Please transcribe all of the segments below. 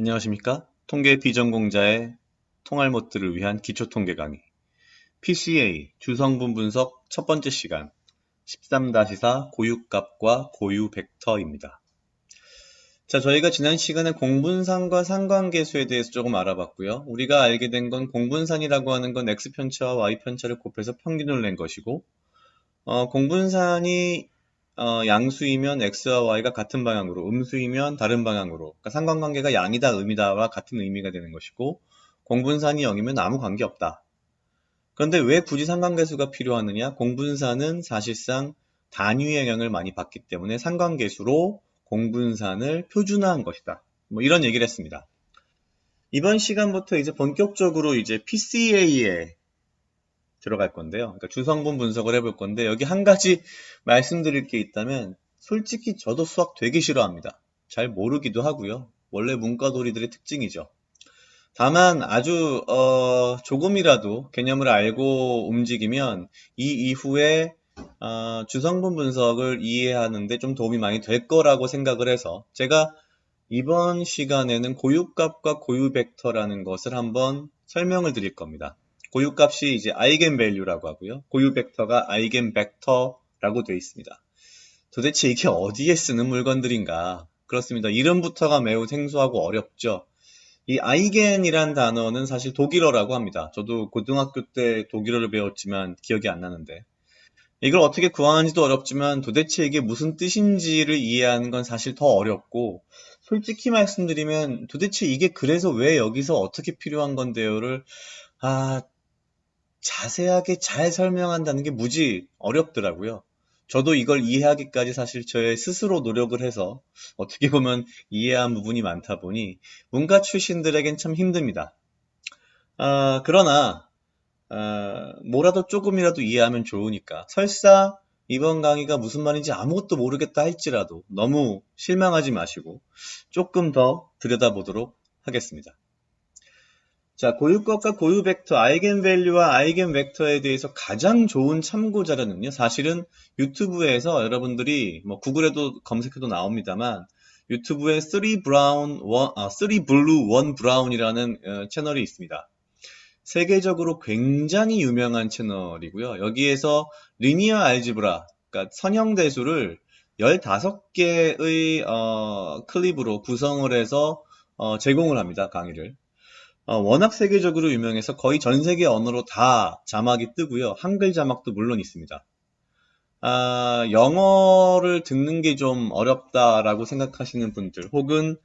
안녕하십니까? 통계 비전공자의 통알못들을 위한 기초통계 강의 PCA 주성분 분석 첫 번째 시간 13-4 고유값과 고유 벡터입니다. 자, 저희가 지난 시간에 공분산과 상관계수에 대해서 조금 알아봤고요. 우리가 알게 된 건 공분산이라고 하는 건 X편차와 Y편차를 곱해서 평균을 낸 것이고 공분산이 양수이면 X와 Y가 같은 방향으로, 음수이면 다른 방향으로, 그러니까 상관관계가 양이다, 음이다와 같은 의미가 되는 것이고, 공분산이 0이면 아무 관계 없다. 그런데 왜 굳이 상관계수가 필요하느냐? 공분산은 사실상 단위 영향을 많이 받기 때문에 상관계수로 공분산을 표준화한 것이다. 뭐 이런 얘기를 했습니다. 이번 시간부터 이제 본격적으로 이제 PCA에 들어갈 건데요. 그러니까 주성분 분석을 해볼 건데 여기 한 가지 말씀드릴 게 있다면 솔직히 저도 수학 되게 싫어합니다. 잘 모르기도 하고요. 원래 문과돌이들의 특징이죠. 다만 아주 조금이라도 개념을 알고 움직이면 이 이후에 주성분 분석을 이해하는데 좀 도움이 많이 될 거라고 생각을 해서 제가 이번 시간에는 고유값과 고유벡터라는 것을 한번 설명을 드릴 겁니다. 고유값이 이제 아이겐밸류라고 하고요. 고유벡터가 아이겐벡터라고 되어 있습니다. 도대체 이게 어디에 쓰는 물건들인가? 그렇습니다. 이름부터가 매우 생소하고 어렵죠. 이 아이겐이란 단어는 사실 독일어라고 합니다. 저도 고등학교 때 독일어를 배웠지만 기억이 안 나는데 이걸 어떻게 구하는지도 어렵지만 도대체 이게 무슨 뜻인지를 이해하는 건 사실 더 어렵고 솔직히 말씀드리면 도대체 이게 그래서 왜 여기서 어떻게 필요한 건데요를 자세하게 잘 설명한다는 게 무지 어렵더라고요. 저도 이걸 이해하기까지 사실 저의 스스로 노력을 해서 어떻게 보면 이해한 부분이 많다 보니 문과 출신들에겐 참 힘듭니다. 그러나 뭐라도 조금이라도 이해하면 좋으니까 설사 이번 강의가 무슨 말인지 아무것도 모르겠다 할지라도 너무 실망하지 마시고 조금 더 들여다보도록 하겠습니다. 자, 고유값과 고유벡터, 아이겐밸류와 아이겐벡터에 대해서 가장 좋은 참고 자료는요. 사실은 유튜브에서 여러분들이 뭐 구글에도 검색해도 나옵니다만 유튜브에 3 브라운 3 블루 1 브라운이라는 채널이 있습니다. 세계적으로 굉장히 유명한 채널이고요. 여기에서 리니어 알지브라, 그러니까 선형대수를 15개의 클립으로 구성을 해서 제공을 합니다. 강의를. 워낙 세계적으로 유명해서 거의 전 세계 언어로 다 자막이 뜨고요. 한글 자막도 물론 있습니다. 영어를 듣는 게 좀 어렵다라고 생각하시는 분들 혹은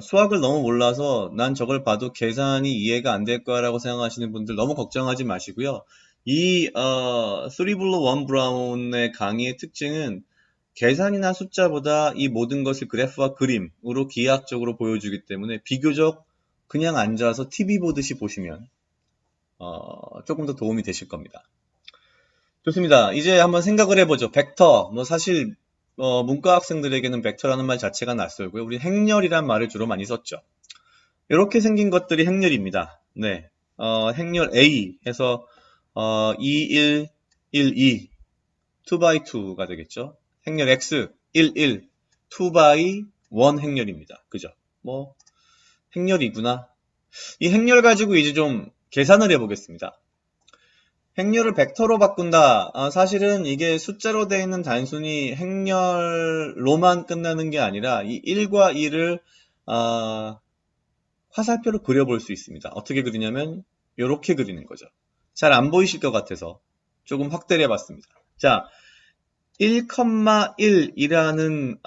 수학을 너무 몰라서 난 저걸 봐도 계산이 이해가 안 될 거라고 생각하시는 분들 너무 걱정하지 마시고요. 이 3 블루 1 브라운의 강의의 특징은 계산이나 숫자보다 이 모든 것을 그래프와 그림으로 기하학적으로 보여주기 때문에 비교적 그냥 앉아서 TV 보듯이 보시면 조금 더 도움이 되실 겁니다. 좋습니다. 이제 한번 생각을 해보죠. 벡터, 뭐 사실 문과 학생들에게는 벡터라는 말 자체가 낯설고요. 우리 행렬이란 말을 주로 많이 썼죠. 이렇게 생긴 것들이 행렬입니다. 네, 행렬 A 해서 2, 1, 1, 2, 2x2가 되겠죠. 행렬 X, 1, 1, 2x 1 행렬입니다. 그죠? 뭐 행렬이구나. 이 행렬 가지고 이제 좀 계산을 해보겠습니다. 행렬을 벡터로 바꾼다. 사실은 이게 숫자로 되어 있는 단순히 행렬로만 끝나는 게 아니라 이 1과 2를 화살표로 그려볼 수 있습니다. 어떻게 그리냐면 이렇게 그리는 거죠. 잘 안 보이실 것 같아서 조금 확대를 해봤습니다. 자, 1,1이라는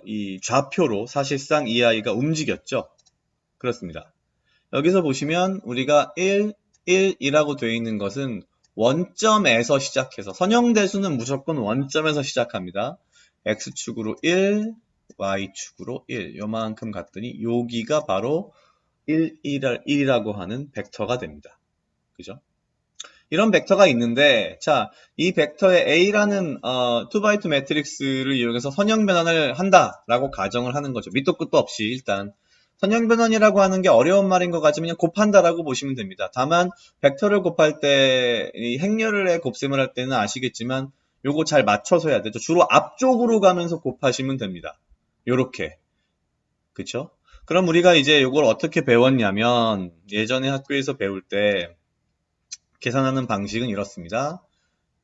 이 좌표로 사실상 이 아이가 움직였죠. 그렇습니다. 여기서 보시면 우리가 1, 1이라고 되어 있는 것은 원점에서 시작해서 선형대수는 무조건 원점에서 시작합니다. X축으로 1, Y축으로 1 요만큼 갔더니 여기가 바로 1이라고 하는 벡터가 됩니다. 그죠? 이런 벡터가 있는데 자, 이 벡터의 A라는 2x2 매트릭스를 이용해서 선형 변환을 한다라고 가정을 하는 거죠. 밑도 끝도 없이 일단 선형 변환이라고 하는 게 어려운 말인 것 같지만 그냥 곱한다라고 보시면 됩니다. 다만 벡터를 곱할 때 이 행렬의 곱셈을 할 때는 아시겠지만 요거 잘 맞춰서 해야 되죠. 주로 앞쪽으로 가면서 곱하시면 됩니다. 요렇게 그쵸? 그럼 우리가 이제 이걸 어떻게 배웠냐면 예전에 학교에서 배울 때 계산하는 방식은 이렇습니다.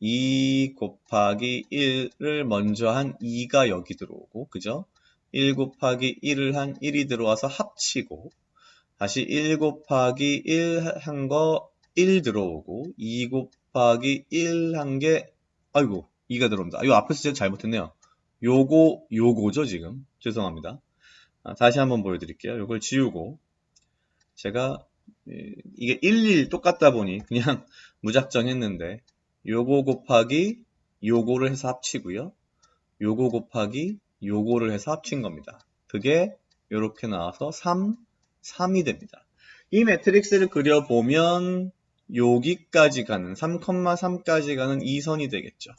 2 곱하기 1을 먼저 한 2가 여기 들어오고, 그죠? 1 곱하기 1을 한 1이 들어와서 합치고, 다시 1 곱하기 1 한 거 1 들어오고, 2 곱하기 1 한 게, 아이고, 2가 들어옵니다. 이거 앞에서 제가 잘못했네요. 요거죠, 지금. 죄송합니다. 다시 한번 보여드릴게요. 요걸 지우고, 제가, 이게 11 똑같다 보니 그냥 무작정 했는데, 요거 곱하기 요거를 해서 합치고요. 요거 곱하기 요거를 해서 합친 겁니다. 그게 이렇게 나와서 3이 됩니다. 이 매트릭스를 그려보면 여기까지 가는 3,3까지 가는 이 선이 되겠죠.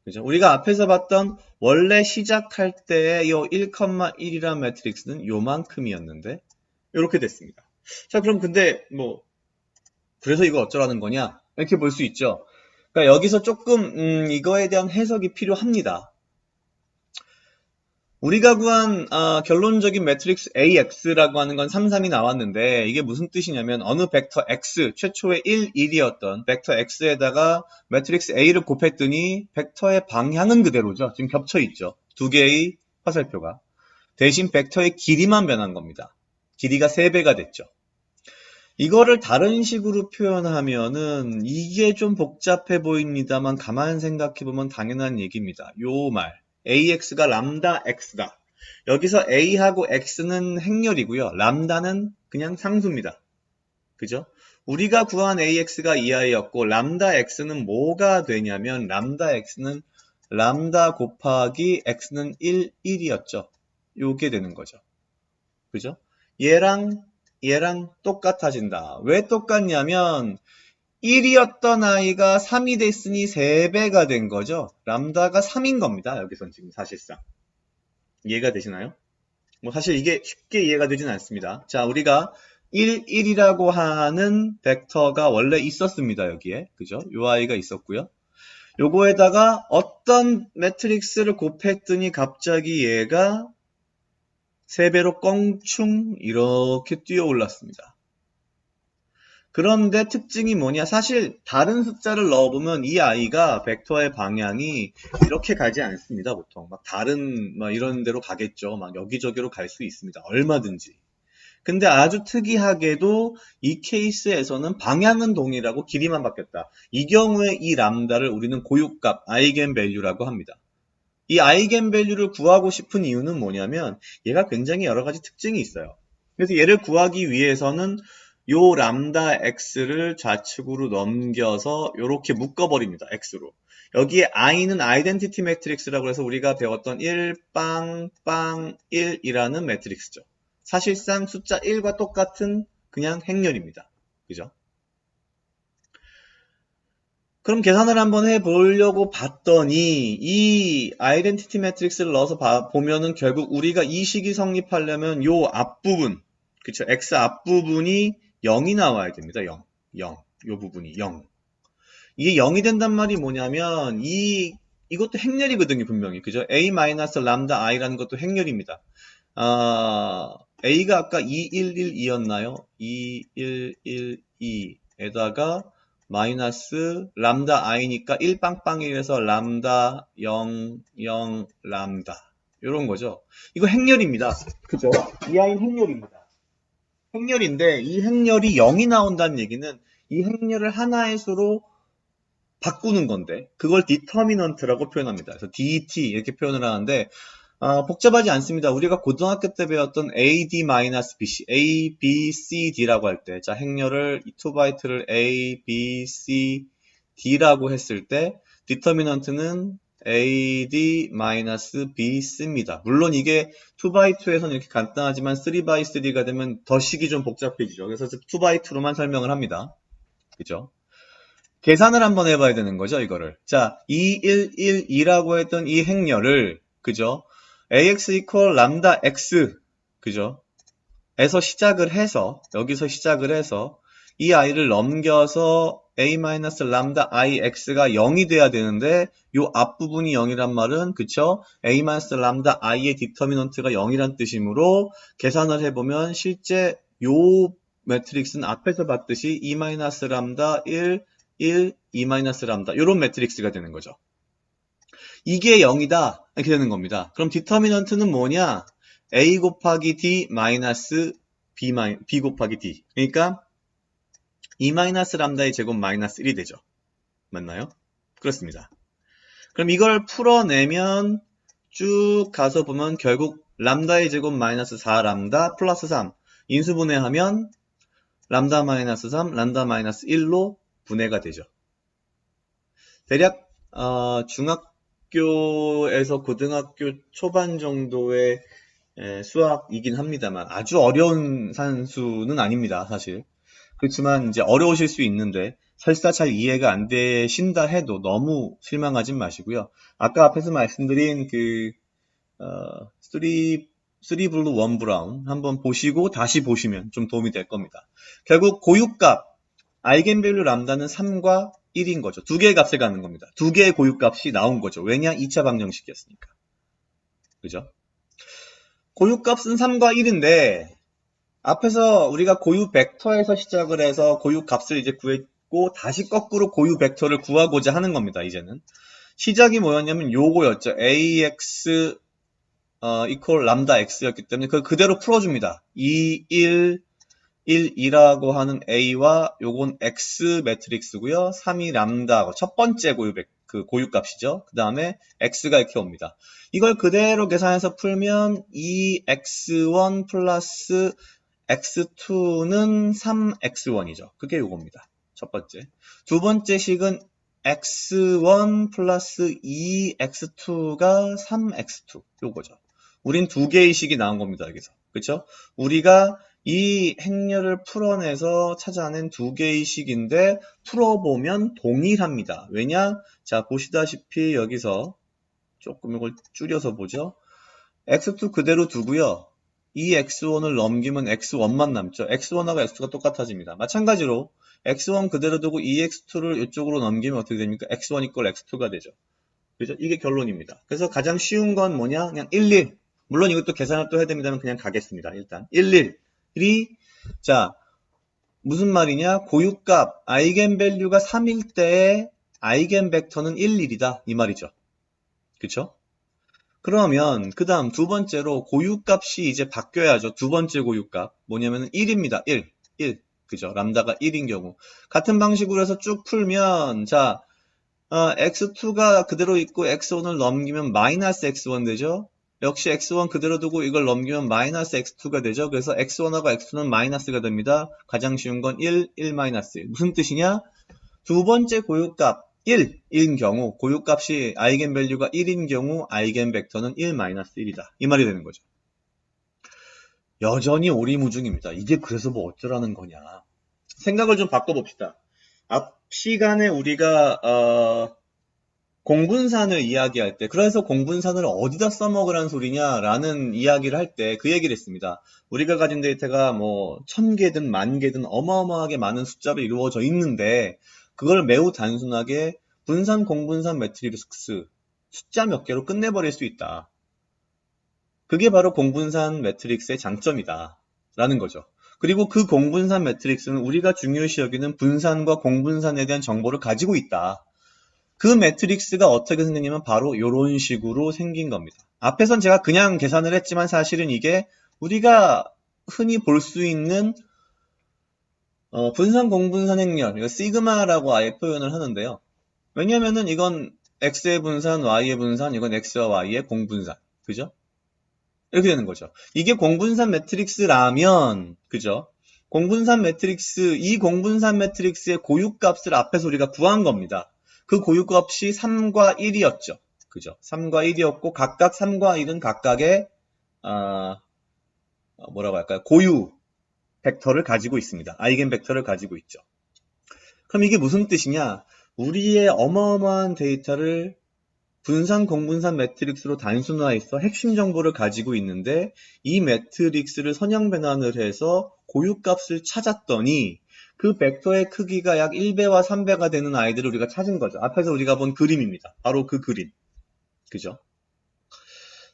그죠? 우리가 앞에서 봤던 원래 시작할 때의 이 1,1이라는 매트릭스는 요만큼이었는데 이렇게 됐습니다. 자, 그럼 근데 뭐 그래서 이거 어쩌라는 거냐? 이렇게 볼 수 있죠. 그러니까 여기서 조금 이거에 대한 해석이 필요합니다. 우리가 구한 결론적인 매트릭스 AX라고 하는 건 3, 3이 나왔는데 이게 무슨 뜻이냐면 어느 벡터 X, 최초의 1, 1이었던 벡터 X에다가 매트릭스 A를 곱했더니 벡터의 방향은 그대로죠. 지금 겹쳐 있죠. 두 개의 화살표가. 대신 벡터의 길이만 변한 겁니다. 길이가 3배가 됐죠. 이거를 다른 식으로 표현하면은 이게 좀 복잡해 보입니다만 가만 생각해보면 당연한 얘기입니다. 요 말. AX가 람다 X다. 여기서 A하고 X는 행렬이고요. 람다는 그냥 상수입니다. 그죠? 우리가 구한 AX가 2i였고 람다 X는 뭐가 되냐면 람다 X는 람다 곱하기 X는 1, 1이었죠. 요게 되는 거죠. 그죠? 얘랑 똑같아진다. 왜 똑같냐면 1이었던 아이가 3이 됐으니 3배가 된 거죠. 람다가 3인 겁니다. 여기선 지금 사실상. 이해가 되시나요? 뭐 사실 이게 쉽게 이해가 되진 않습니다. 자, 우리가 1, 1이라고 하는 벡터가 원래 있었습니다. 여기에. 그죠? 요 아이가 있었고요. 요거에다가 어떤 매트릭스를 곱했더니 갑자기 얘가 3배로 껑충 이렇게 뛰어 올랐습니다. 그런데 특징이 뭐냐? 사실 다른 숫자를 넣어보면 이 아이가 벡터의 방향이 이렇게 가지 않습니다. 보통 막 다른 막 이런 데로 가겠죠. 막 여기저기로 갈 수 있습니다. 얼마든지. 근데 아주 특이하게도 이 케이스에서는 방향은 동일하고 길이만 바뀌었다. 이 경우에 이 람다를 우리는 고유값 아이겐밸류라고 합니다. 이 아이겐밸류를 구하고 싶은 이유는 뭐냐면 얘가 굉장히 여러 가지 특징이 있어요. 그래서 얘를 구하기 위해서는 요 람다 x를 좌측으로 넘겨서 이렇게 묶어버립니다. x로. 여기에 i는 아이덴티티 매트릭스라고 해서 우리가 배웠던 1, 빵, 1이라는 매트릭스죠. 사실상 숫자 1과 똑같은 그냥 행렬입니다. 그죠? 그럼 계산을 한번 해보려고 봤더니 이 아이덴티티 매트릭스를 넣어서 보면은 결국 우리가 이 식이 성립하려면 요 앞부분, 그쵸? x 앞부분이 0이 나와야 됩니다. 0. 요 부분이 0. 이게 0이 된단 말이 뭐냐면 이것도 행렬이거든요, 분명히. 그죠? a-람다 i라는 것도 행렬입니다. a가 아까 2112였나요? 2112에다가 마이너스 람다 i니까 1빵빵1에서 람다 0, 0, 람다 이런 거죠. 이거 행렬입니다. 그죠? 이 아이는 행렬입니다. 행렬인데 이 행렬이 0이 나온다는 얘기는 이 행렬을 하나의 수로 바꾸는 건데 그걸 디터미넌트라고 표현합니다. 그래서 DT 이렇게 표현을 하는데 복잡하지 않습니다. 우리가 고등학교 때 배웠던 AD-BC, A, B, C, D라고 할 때, 자, 행렬을 2바이트를 A, B, C, D라고 했을 때, 디터미넌트는 AD-BC입니다. 물론 이게 2x2에서는 이렇게 간단하지만 3x3가 되면 더 식이 좀 복잡해지죠. 그래서 2x2로만 설명을 합니다. 그죠? 계산을 한번 해봐야 되는 거죠, 이거를. 자, 2112라고 했던 이 행렬을, 그죠? ax equal 람다 x, 그죠? 에서 시작을 해서, 여기서 시작을 해서, 이 아이를 넘겨서 a-람다 ix가 0이 돼야 되는데 요 앞부분이 0이란 말은 그쵸? a-람다 i의 디터미넌트가 0이란 뜻이므로 계산을 해보면 실제 요 매트릭스는 앞에서 봤듯이 e-람다 1, 1, e-람다 요런 매트릭스가 되는 거죠. 이게 0이다 이렇게 되는 겁니다. 그럼 디터미넌트는 뭐냐? a 곱하기 d 마이너스 b 곱하기 d. 그러니까 e-람다의 제곱 마이너스 1이 되죠. 맞나요? 그렇습니다. 그럼 이걸 풀어내면 쭉 가서 보면 결국 람다의 제곱 마이너스 4람다 플러스 3 인수분해하면 람다 마이너스 3, 람다 마이너스 1로 분해가 되죠. 대략 중학교에서 고등학교 초반 정도의 수학이긴 합니다만 아주 어려운 산수는 아닙니다. 사실. 그렇지만 이제 어려우실 수 있는데 설사 잘 이해가 안 되신다 해도 너무 실망하진 마시고요. 아까 앞에서 말씀드린 그 3 블루 1 브라운 한번 보시고 다시 보시면 좀 도움이 될 겁니다. 결국 고유값 아이겐밸류 람다는 3과 1인 거죠. 두 개의 값을 갖는 겁니다. 두 개의 고유값이 나온 거죠. 왜냐? 2차 방정식이었으니까. 그죠? 고유값은 3과 1인데 앞에서 우리가 고유 벡터에서 시작을 해서 고유 값을 이제 구했고 다시 거꾸로 고유 벡터를 구하고자 하는 겁니다. 이제는 시작이 뭐였냐면 요거였죠. ax equal 람다 x였기 때문에 그걸 그대로 풀어줍니다. 2, 1, 1, 2라고 하는 a와 요건 x 매트릭스고요. 3이 람다 첫 번째 고유값이죠. 그 다음에 x가 이렇게 옵니다. 이걸 그대로 계산해서 풀면 2x1 플러스 x2는 3x1이죠. 그게 요겁니다. 첫 번째. 두 번째 식은 x1 플러스 2x2가 3x2 요거죠. 우린 두 개의 식이 나온 겁니다. 여기서. 그쵸? 우리가 이 행렬을 풀어내서 찾아낸 두 개의 식인데 풀어보면 동일합니다. 왜냐? 자, 보시다시피 여기서 조금 이걸 줄여서 보죠. x2 그대로 두고요. 이 x1을 넘기면 x1만 남죠. x1하고 x2가 똑같아집니다. 마찬가지로 x1 그대로 두고 이 x2를 이쪽으로 넘기면 어떻게 됩니까? x1 이퀄 x2가 되죠. 그죠? 이게 결론입니다. 그래서 가장 쉬운 건 뭐냐? 그냥 1, 1. 물론 이것도 계산을 또 해야 됩니다만 그냥 가겠습니다. 일단 1, 1이 자 무슨 말이냐? 고유값 아이겐밸류가 3일 때의 아이겐벡터는 1, 1이다. 이 말이죠. 그쵸? 그러면 그 다음 두 번째로 고유값이 이제 바뀌어야죠. 두 번째 고유값 뭐냐면 1입니다. 1 그죠? 람다가 1인 경우 같은 방식으로 해서 쭉 풀면 자 x2가 그대로 있고 x1을 넘기면 마이너스 x1 되죠? 역시 x1 그대로 두고 이걸 넘기면 마이너스 x2가 되죠? 그래서 x1하고 x2는 마이너스가 됩니다. 가장 쉬운 건 1, 1 마이너스 1 무슨 뜻이냐? 두 번째 고유값 1인 경우 고유값이 아이겐밸류가 1인 경우 아이겐벡터는 1-1이다. 이 말이 되는 거죠. 여전히 오리무중입니다. 이게 그래서 뭐 어쩌라는 거냐. 생각을 좀 바꿔봅시다. 앞 시간에 우리가 공분산을 이야기할 때 그래서 공분산을 어디다 써먹으라는 소리냐라는 이야기를 할 때 그 얘기를 했습니다. 우리가 가진 데이터가 뭐 1000개든 10,000개든 어마어마하게 많은 숫자로 이루어져 있는데 그걸 매우 단순하게 분산 공분산 매트릭스 숫자 몇 개로 끝내버릴 수 있다. 그게 바로 공분산 매트릭스의 장점이다 라는 거죠. 그리고 그 공분산 매트릭스는 우리가 중요시 여기는 분산과 공분산에 대한 정보를 가지고 있다. 그 매트릭스가 어떻게 생겼냐면 바로 이런 식으로 생긴 겁니다. 앞에선 제가 그냥 계산을 했지만 사실은 이게 우리가 흔히 볼 수 있는 분산 공분산 행렬, 이거 시그마라고 아예 표현을 하는데요. 왜냐면은 이건 x의 분산, y의 분산, 이건 x와 y의 공분산. 그죠? 이렇게 되는 거죠. 이게 공분산 매트릭스라면, 그죠? 공분산 매트릭스, 이 공분산 매트릭스의 고유값을 앞에서 우리가 구한 겁니다. 그 고유값이 3과 1이었죠. 그죠? 3과 1이었고, 각각 3과 1은 각각의, 뭐라고 할까요? 고유 벡터를 가지고 있습니다. 아이겐 벡터를 가지고 있죠. 그럼 이게 무슨 뜻이냐? 우리의 어마어마한 데이터를 분산 공분산 매트릭스로 단순화해서 핵심 정보를 가지고 있는데 이 매트릭스를 선형 변환을 해서 고유값을 찾았더니 그 벡터의 크기가 약 1배와 3배가 되는 아이들을 우리가 찾은 거죠. 앞에서 우리가 본 그림입니다. 바로 그 그림. 그죠?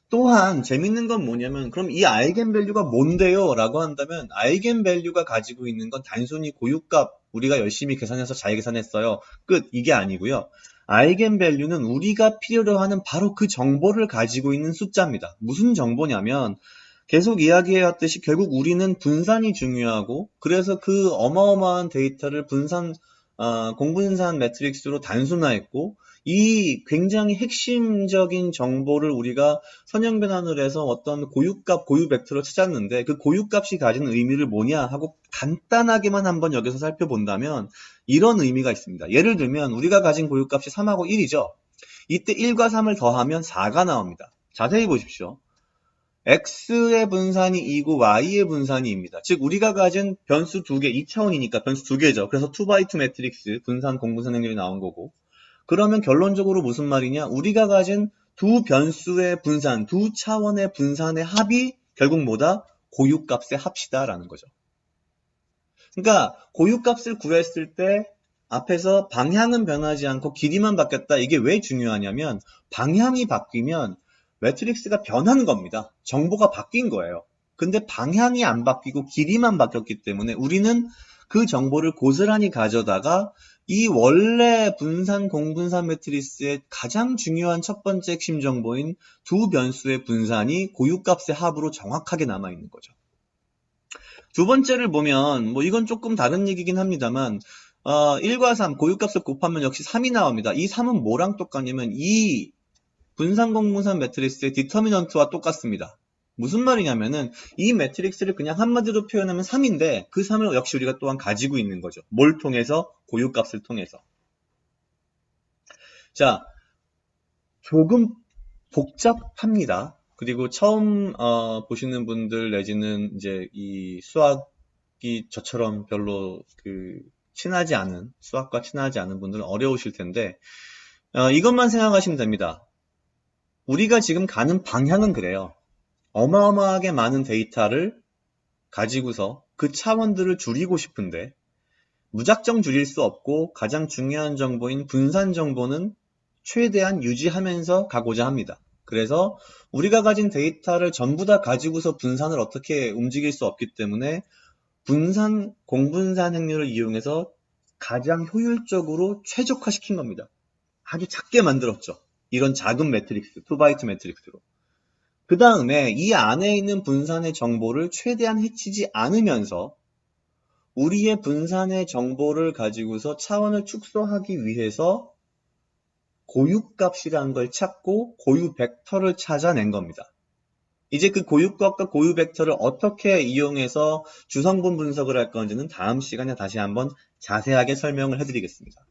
또한 재밌는 건 뭐냐면 그럼 이 아이겐밸류가 뭔데요? 라고 한다면 아이겐밸류가 가지고 있는 건 단순히 고유값 우리가 열심히 계산해서 잘 계산했어요. 끝. 이게 아니고요. 아이겐밸류는 우리가 필요로 하는 바로 그 정보를 가지고 있는 숫자입니다. 무슨 정보냐면 계속 이야기해왔듯이 결국 우리는 분산이 중요하고 그래서 그 어마어마한 데이터를 공분산 매트릭스로 단순화했고 이 굉장히 핵심적인 정보를 우리가 선형변환을 해서 어떤 고유값, 고유 벡터를 찾았는데 그 고유값이 가진 의미를 뭐냐 하고 간단하게만 한번 여기서 살펴본다면 이런 의미가 있습니다. 예를 들면 우리가 가진 고유값이 3하고 1이죠. 이때 1과 3을 더하면 4가 나옵니다. 자세히 보십시오. x의 분산이 2고 y의 분산이 2입니다. 즉 우리가 가진 변수 2개, 2차원이니까 변수 2개죠. 그래서 2x2 매트릭스 분산 공분산 행렬이 나온 거고 그러면 결론적으로 무슨 말이냐? 우리가 가진 두 변수의 분산, 두 차원의 분산의 합이 결국 뭐다? 고유값의 합이다라는 거죠. 그러니까 고유값을 구했을 때 앞에서 방향은 변하지 않고 길이만 바뀌었다. 이게 왜 중요하냐면 방향이 바뀌면 매트릭스가 변한 겁니다. 정보가 바뀐 거예요. 근데 방향이 안 바뀌고 길이만 바뀌었기 때문에 우리는 그 정보를 고스란히 가져다가 이 원래 분산 공분산 매트리스의 가장 중요한 첫 번째 핵심 정보인 두 변수의 분산이 고유값의 합으로 정확하게 남아있는 거죠. 두 번째를 보면 뭐 이건 조금 다른 얘기긴 합니다만 1과 3 고유값을 곱하면 역시 3이 나옵니다. 이 3은 뭐랑 똑같냐면 이 분산 공분산 매트리스의 디터미넌트와 똑같습니다. 무슨 말이냐면은 이 매트릭스를 그냥 한마디로 표현하면 3인데 그 3을 역시 우리가 또한 가지고 있는 거죠. 뭘 통해서? 고유값을 통해서. 자, 조금 복잡합니다. 그리고 처음 보시는 분들 내지는 이제 이 수학이 저처럼 별로 수학과 친하지 않은 분들은 어려우실 텐데 이것만 생각하시면 됩니다. 우리가 지금 가는 방향은 그래요. 어마어마하게 많은 데이터를 가지고서 그 차원들을 줄이고 싶은데 무작정 줄일 수 없고 가장 중요한 정보인 분산 정보는 최대한 유지하면서 가고자 합니다. 그래서 우리가 가진 데이터를 전부 다 가지고서 분산을 어떻게 움직일 수 없기 때문에 공분산 행렬을 이용해서 가장 효율적으로 최적화시킨 겁니다. 아주 작게 만들었죠. 이런 작은 매트릭스, 2바이트 매트릭스로. 그 다음에 이 안에 있는 분산의 정보를 최대한 해치지 않으면서 우리의 분산의 정보를 가지고서 차원을 축소하기 위해서 고유값이라는 걸 찾고 고유 벡터를 찾아낸 겁니다. 이제 그 고유값과 고유 벡터를 어떻게 이용해서 주성분 분석을 할 건지는 다음 시간에 다시 한번 자세하게 설명을 해드리겠습니다.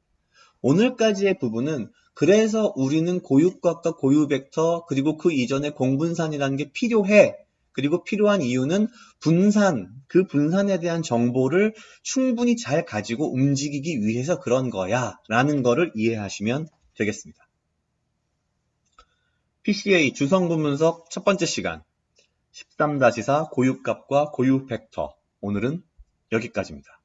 오늘까지의 부분은 그래서 우리는 고유값과 고유 벡터 그리고 그 이전에 공분산이라는 게 필요해. 그리고 필요한 이유는 그 분산에 대한 정보를 충분히 잘 가지고 움직이기 위해서 그런 거야 라는 거를 이해하시면 되겠습니다. PCA 주성분 분석 첫 번째 시간 13-4 고유값과 고유 벡터 오늘은 여기까지입니다.